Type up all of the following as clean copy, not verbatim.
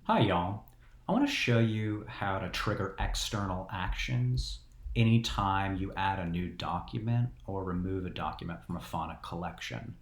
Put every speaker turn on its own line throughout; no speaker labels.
Hi y'all. I want to show you how to trigger external actions anytime you add a new document or remove a document from a Fauna collection.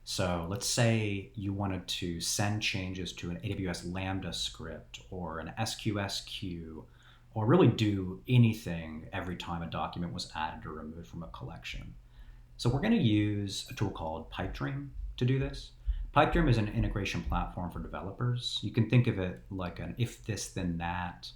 So let's say you wanted to send changes to an AWS Lambda script or an SQS queue, or really do anything every time a document was added or removed from a collection. So we're going to use a tool called Pipedream to do this. Pipedream is an integration platform for developers. You can think of it like an if this then that,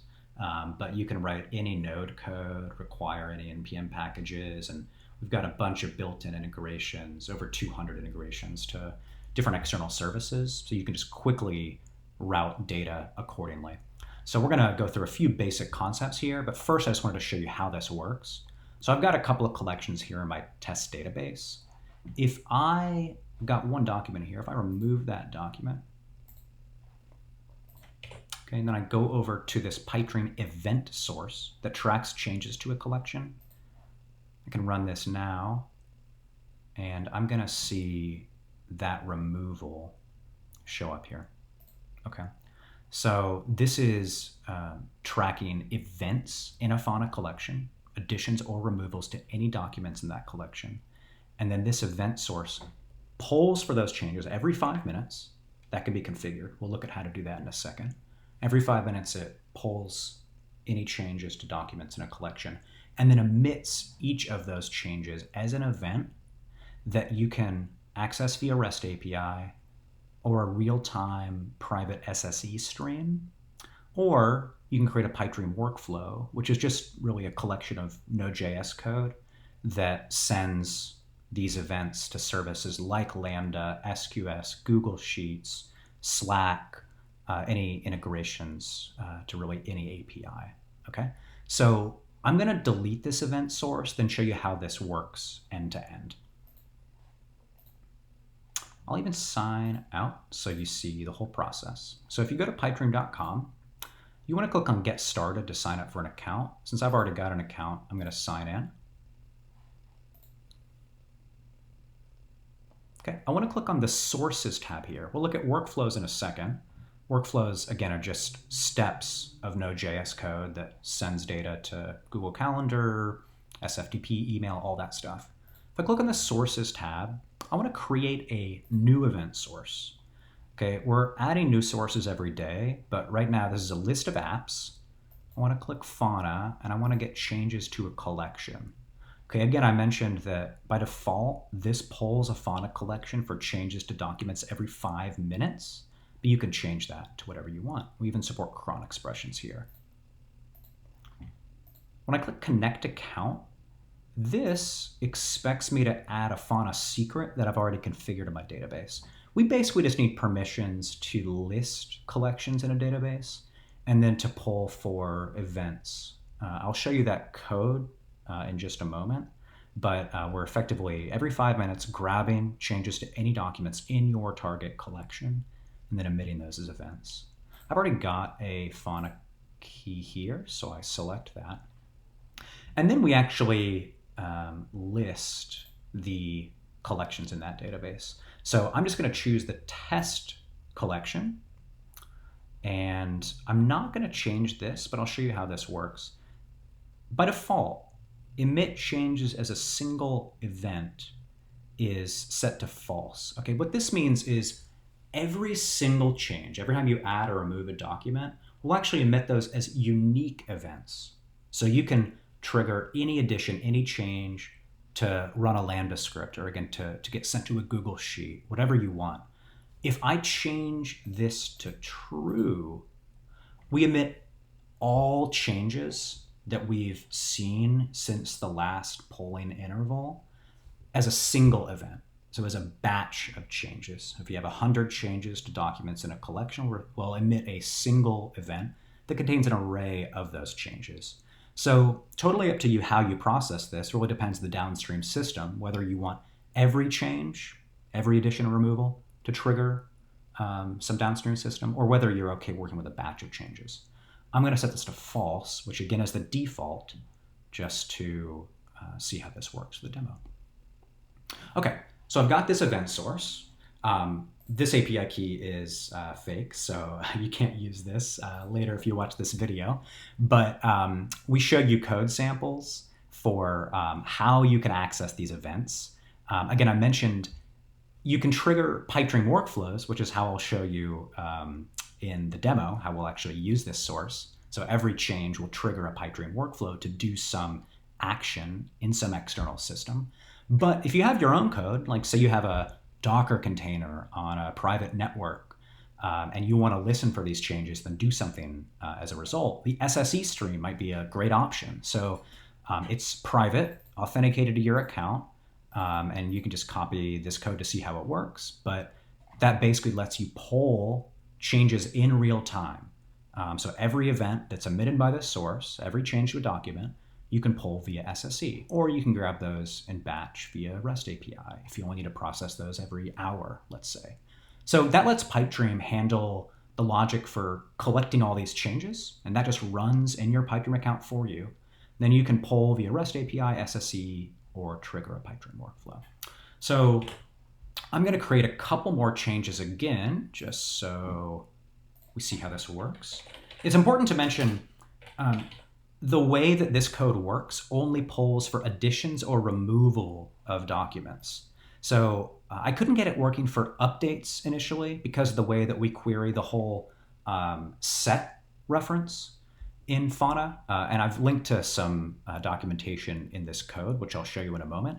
but you can write any node code, require any npm packages, and we've got a bunch of built-in integrations, over 200 integrations to different external services, so you can just quickly route data accordingly. So we're going to go through a few basic concepts here, but first I just wanted to show you how this works. So I've got a couple of collections here in my test database. If I got one document here, if I remove that document, okay, and then I go over to this Pipedream event source that tracks changes to a collection, I can run this now, and I'm going to see that removal show up here. Okay, so this is tracking events in a Fauna collection, additions or removals to any documents in that collection. And then this event source polls for those changes every 5 minutes. That can be configured. We'll look at how to do that in a second. Every 5 minutes, it polls any changes to documents in a collection and then emits each of those changes as an event that you can access via REST API or a real-time private SSE stream, or you can create a Pipedream workflow, which is just really a collection of Node.js code that sends these events to services like Lambda, SQS, Google Sheets, Slack, any integrations to really any API. Okay, so I'm going to delete this event source, then show you how this works end to end. I'll even sign out so you see the whole process. So if you go to pipedream.com, you want to click on Get Started to sign up for an account. Since I've already got an account, I'm going to sign in. Okay, I want to click on the Sources tab here. We'll look at workflows in a second. Workflows, again, are just steps of Node.js code that sends data to Google Calendar, SFTP, email, all that stuff. If I click on the Sources tab, I want to create a new event source. Okay, we're adding new sources every day, but right now this is a list of apps. I want to click Fauna, and I want to get changes to a collection. Okay, again, I mentioned that by default, this polls a Fauna collection for changes to documents every 5 minutes, but you can change that to whatever you want. We even support cron expressions here. When I click Connect Account, this expects me to add a Fauna secret that I've already configured in my database. We basically just need permissions to list collections in a database and then to poll for events. I'll show you that code in just a moment, but we're effectively every 5 minutes grabbing changes to any documents in your target collection and then emitting those as events. I've already got a Fauna key here, so I select that. And then we actually list the collections in that database. So I'm just going to choose the test collection, and I'm not going to change this, but I'll show you how this works. By default, emit changes as a single event is set to false. Okay, what this means is every single change, every time you add or remove a document, will actually emit those as unique events. So you can trigger any addition, any change to run a Lambda script, or again, to get sent to a Google Sheet, whatever you want. If I change this to true, we emit all changes that we've seen since the last polling interval as a single event. So as a batch of changes. If you have 100 changes to documents in a collection, we'll emit a single event that contains an array of those changes. So totally up to you how you process this. It really depends on the downstream system, whether you want every change, every addition or removal to trigger some downstream system, or whether you're okay working with a batch of changes. I'm going to set this to false, which again is the default, just to see how this works for the demo. Okay, so I've got this event source. this API key is fake, so you can't use this later if you watch this video. But we showed you code samples for how you can access these events. Again, I mentioned you can trigger Pipedream workflows, which is how I'll show you in the demo, how we'll actually use this source. So every change will trigger a Pipedream workflow to do some action in some external system. But if you have your own code, like say you have a Docker container on a private network, and you want to listen for these changes, then do something as a result, the SSE stream might be a great option. So it's private, authenticated to your account, and you can just copy this code to see how it works. But that basically lets you poll changes in real time. So every event that's emitted by this source, every change to a document, you can poll via SSE, or you can grab those in batch via REST API if you only need to process those every hour, let's say. So that lets Pipedream handle the logic for collecting all these changes, and that just runs in your Pipedream account for you. Then you can poll via REST API, SSE, or trigger a Pipedream workflow. So I'm going to create a couple more changes again, just so we see how this works. It's important to mention the way that this code works only polls for additions or removal of documents. So I couldn't get it working for updates initially because of the way that we query the whole set reference in Fauna. And I've linked to some documentation in this code, which I'll show you in a moment.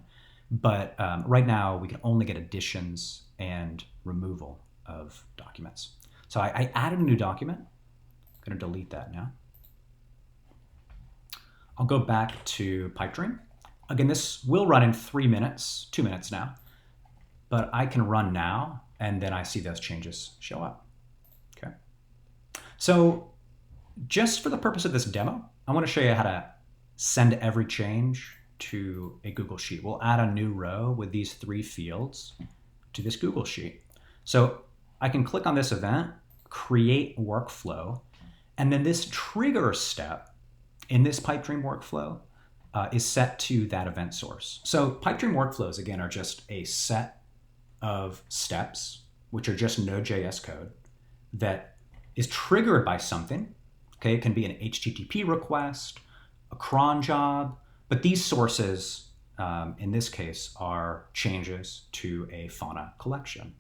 But right now we can only get additions and removal of documents. So I added a new document. I'm going to delete that now. I'll go back to Pipedream. Again, this will run in 3 minutes, 2 minutes now, but I can run now, and then I see those changes show up. Okay. So just for the purpose of this demo, I want to show you how to send every change to a Google Sheet. We'll add a new row with these 3 fields to this Google Sheet. So I can click on this event, create workflow, and then this trigger step in this Pipedream workflow is set to that event source. So Pipedream workflows, again, are just a set of steps, which are just Node.js code that is triggered by something. Okay, it can be an HTTP request, a cron job, but these sources, in this case, are changes to a Fauna collection.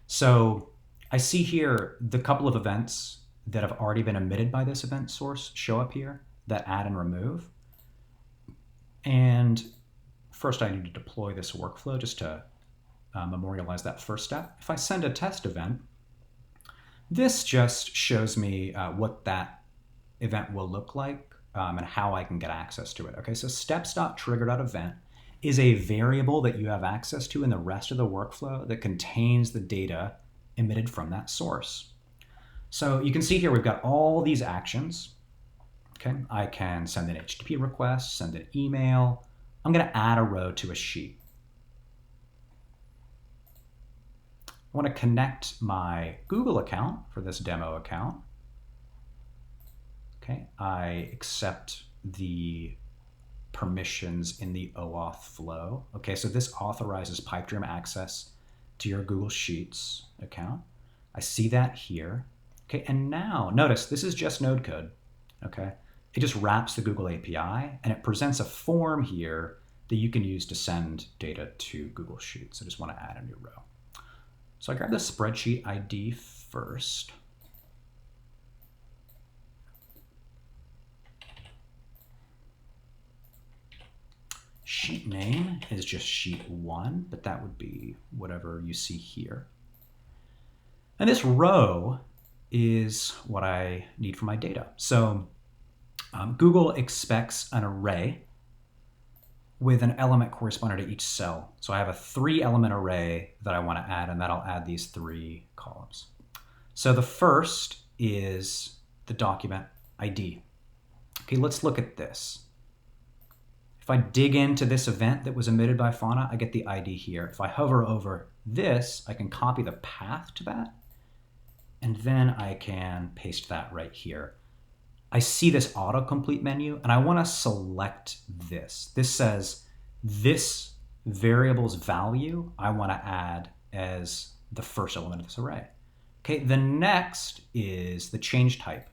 So I see here the couple of events that have already been emitted by this event source show up here that add and remove. And first I need to deploy this workflow just to memorialize that first step. If I send a test event, this just shows me what that event will look like and how I can get access to it. Okay, so steps.trigger.event is a variable that you have access to in the rest of the workflow that contains the data emitted from that source. So you can see here we've got all these actions. Okay, I can send an HTTP request, send an email. I'm going to add a row to a sheet. I want to connect my Google account for this demo account. Okay, I accept the permissions in the OAuth flow. Okay, so this authorizes Pipedream access to your Google Sheets account. I see that here. Okay, and now notice this is just node code. Okay, it just wraps the Google API and it presents a form here that you can use to send data to Google Sheets. I just want to add a new row. So I grab the spreadsheet ID first. Sheet name is just sheet 1, but that would be whatever you see here. And this row is what I need for my data. So Google expects an array with an element corresponding to each cell. So I have a 3-element array that I want to add, and that'll add these 3 columns. So the first is the document ID. Okay, let's look at this. If I dig into this event that was emitted by Fauna, I get the ID here. If I hover over this, I can copy the path to that, and then I can paste that right here. I see this autocomplete menu, and I want to select this. This says this variable's value I want to add as the first element of this array. Okay, the next is the change type,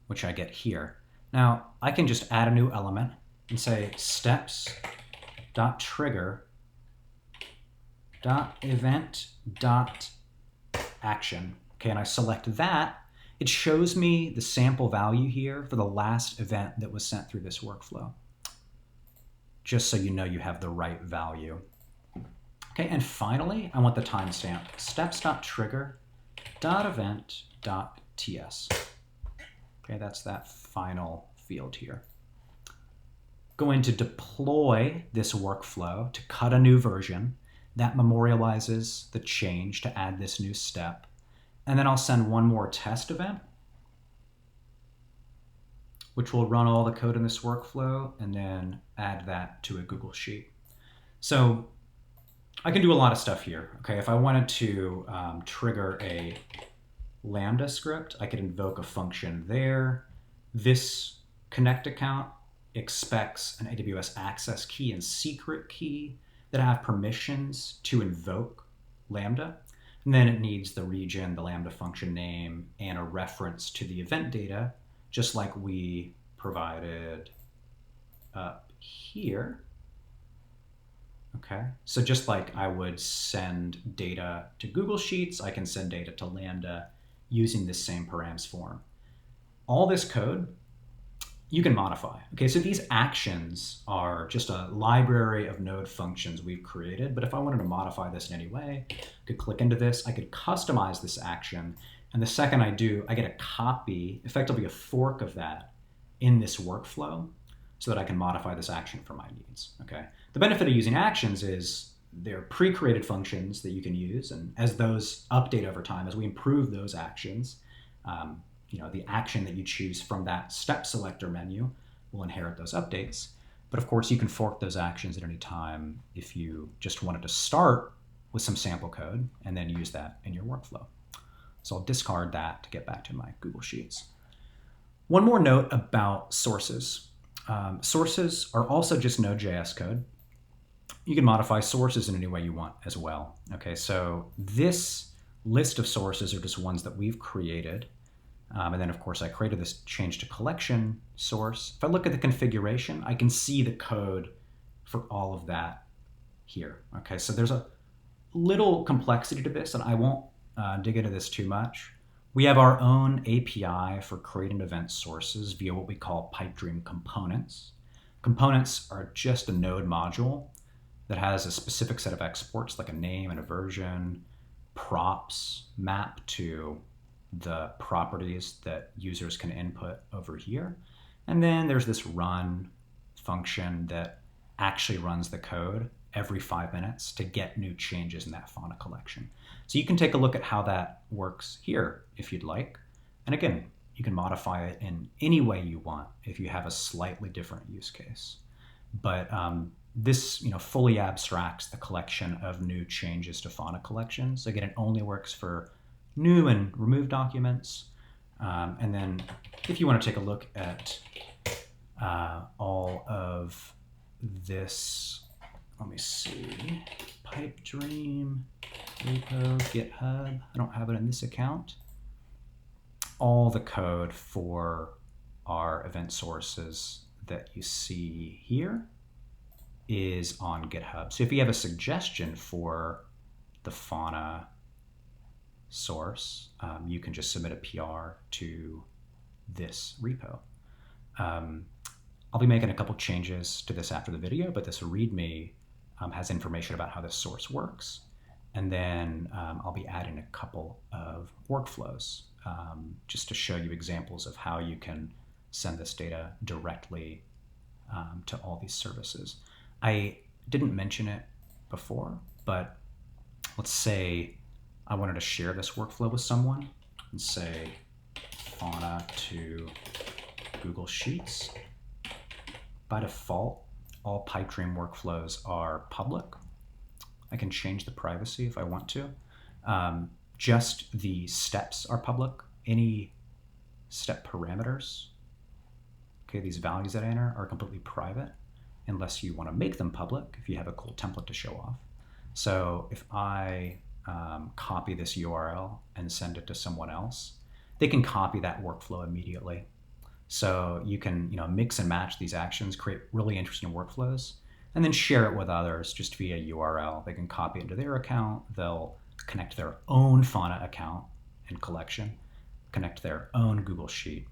which I get here. Now, I can just add a new element and say steps.trigger.event.action. Okay, and I select that. It shows me the sample value here for the last event that was sent through this workflow, just so you know you have the right value. Okay, and finally, I want the timestamp, steps.trigger.event.ts. Okay, that's that final field here. Going to deploy this workflow to cut a new version that memorializes the change to add this new step. And then I'll send one more test event, which will run all the code in this workflow and then add that to a Google Sheet. So I can do a lot of stuff here. Okay, if I wanted to trigger a Lambda script, I could invoke a function there. This connect account expects an AWS access key and secret key that have permissions to invoke Lambda. And then it needs the region, the Lambda function name, and a reference to the event data, just like we provided up here. Okay, so just like I would send data to Google Sheets, I can send data to Lambda using this same params form. All this code you can modify. Okay, so these actions are just a library of node functions we've created, but if I wanted to modify this in any way, I could click into this, I could customize this action, and the second I do, I get a copy, effectively a fork of that in this workflow so that I can modify this action for my needs, okay? The benefit of using actions is they're pre-created functions that you can use, and as those update over time, as we improve those actions, the action that you choose from that step selector menu will inherit those updates. But of course, you can fork those actions at any time if you just wanted to start with some sample code and then use that in your workflow. So I'll discard that to get back to my Google Sheets. One more note about sources. Sources are also just Node.js code. You can modify sources in any way you want as well. Okay, so this list of sources are just ones that we've created. And then, of course, I created this change to collection source. If I look at the configuration, I can see the code for all of that here. Okay, so there's a little complexity to this, and I won't dig into this too much. We have our own API for creating event sources via what we call Pipedream components. Components are just a node module that has a specific set of exports, like a name and a version, props map to the properties that users can input over here. And then there's this run function that actually runs the code every 5 minutes to get new changes in that Fauna collection. So you can take a look at how that works here if you'd like. And again, you can modify it in any way you want if you have a slightly different use case. But this fully abstracts the collection of new changes to Fauna collections. Again, it only works for new and removed documents. And then if you want to take a look at all of this, let me see, Pipedream, repo, GitHub. I don't have it in this account. All the code for our event sources that you see here is on GitHub. So if you have a suggestion for the Fauna source, you can just submit a PR to this repo. I'll be making a couple changes to this after the video, but this README has information about how this source works. And then I'll be adding a couple of workflows just to show you examples of how you can send this data directly to all these services. I didn't mention it before, but let's say I wanted to share this workflow with someone and say Fauna to Google Sheets. By default, all Pipedream workflows are public. I can change the privacy if I want to. Just the steps are public. Any step parameters, okay, these values that I enter are completely private unless you want to make them public, if you have a cool template to show off. So if I copy this URL and send it to someone else, they can copy that workflow immediately. So you can mix and match these actions, create really interesting workflows, and then share it with others just via URL. They can copy it into their account. They'll connect their own Fauna account and collection, connect their own Google Sheet.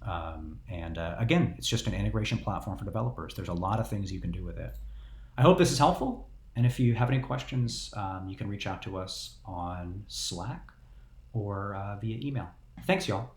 Again, it's just an integration platform for developers. There's a lot of things you can do with it. I hope this is helpful. And if you have any questions, you can reach out to us on Slack or via email. Thanks, y'all.